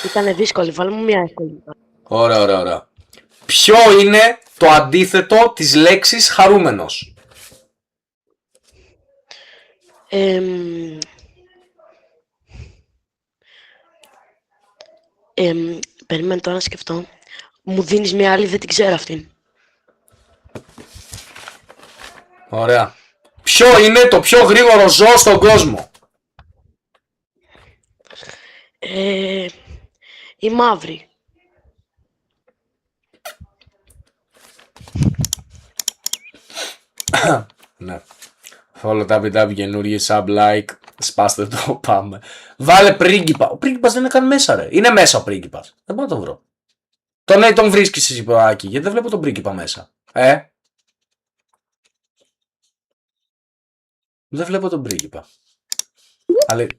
Ήτανε δύσκολη, βάλε μου μια εύκολη. Ωραία. Ποιο είναι το αντίθετο της λέξης χαρούμενος? Περιμένω τώρα να σκεφτώ. Μου δίνεις μια άλλη, δεν την ξέρω αυτήν. Ωραία. Ποιο είναι το πιο γρήγορο ζώο στον κόσμο? Η μαύρη. Ναι. Follow WW καινούργιοι, sub like, σπάστε το, πάμε. Βάλε πρίγκιπα. Ο πρίγκιπας δεν είναι καν μέσα, ρε. Είναι μέσα ο πρίγκιπας. Δεν μπορώ να τον βρω. Τον βρίσκεις εσύ, Προάκη, γιατί δεν βλέπω τον πρίγκιπα μέσα. Δεν βλέπω τον πρίγκιπα.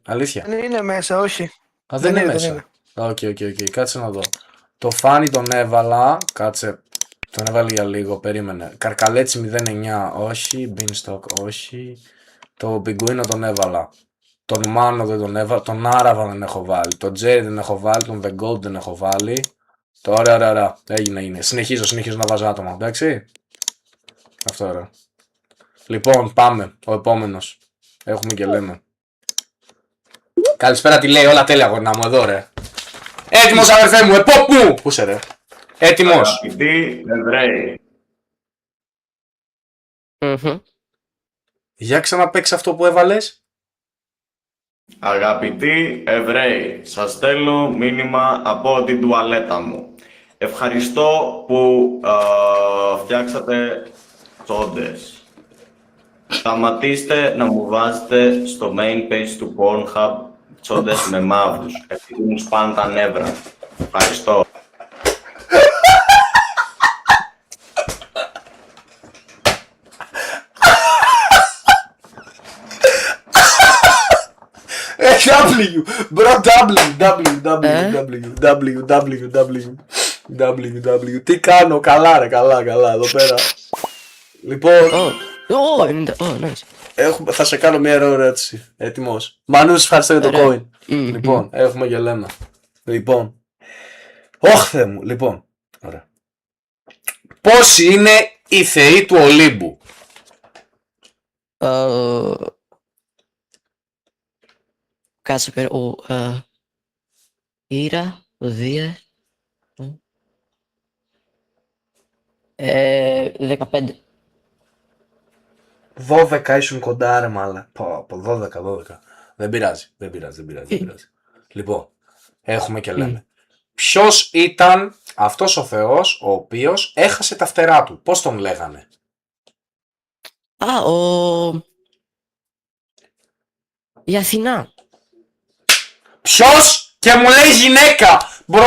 Αλήθεια. Δεν είναι μέσα, όχι. Α, δεν είναι μέσα. Οκ. Κάτσε να δω. Το Φάνι τον έβαλα. Κάτσε. Τον έβαλε για λίγο. Περίμενε. Καρκαλέτσι 09. Όχι. Beanstalk. Όχι. Το Πιγκουίνο τον έβαλα. Τον Μάνο δεν τον έβαλα. Τον Άραβα δεν έχω βάλει. Τον Τζέρι δεν έχω βάλει. Τον The Goat δεν έχω βάλει. Ωραία. Έγινε. Συνεχίζω να βάζω άτομα. Εντάξει. Αυτό ωραία. Λοιπόν, πάμε. Ο επόμενος. Έχουμε και λέμε. Καλησπέρα, τι λέει, όλα τέλεια γορνά μου, εδώ ρε. Έτοιμος αδερφέ μου, επόπ μου! Πού είσαι ρε. Έτοιμος. Αγαπητοί Εβραίοι. Για ξαναπαίξε αυτό που έβαλες. Αγαπητοί Εβραίοι, σας στέλνω μήνυμα από την τουαλέτα μου. Ευχαριστώ που φτιάξατε τσόντες. Σταματήστε να μου βάζετε στο main page του Pornhub τσόντες με μαύρους, επειδή μου σπάνε τα νεύρα. Ευχαριστώ. W, μπρο, W. Τι κάνω, καλά ρε, καλά, εδώ πέρα. Λοιπόν, θα σε κάνω μια ερώτηση. Έτοιμος. Μανούς, ευχαριστώ για το coin. Λοιπόν, έχουμε και λέμε. Λοιπόν, Θεέ μου, λοιπόν, ωραία. Πόσοι είναι οι θεοί του Ολύμπου? Κάτσε πέρα, Ήρα, ο Δία, 15. 12 ήσουν κοντά ρε μάλα. Από 12. Δεν πειράζει. Λοιπόν, έχουμε και λέμε. Ποιος ήταν αυτός ο θεός ο οποίος έχασε τα φτερά του? Πώς τον λέγανε? Η Αθηνά. Ποιος? Και μου λέει γυναίκα. Μπρο,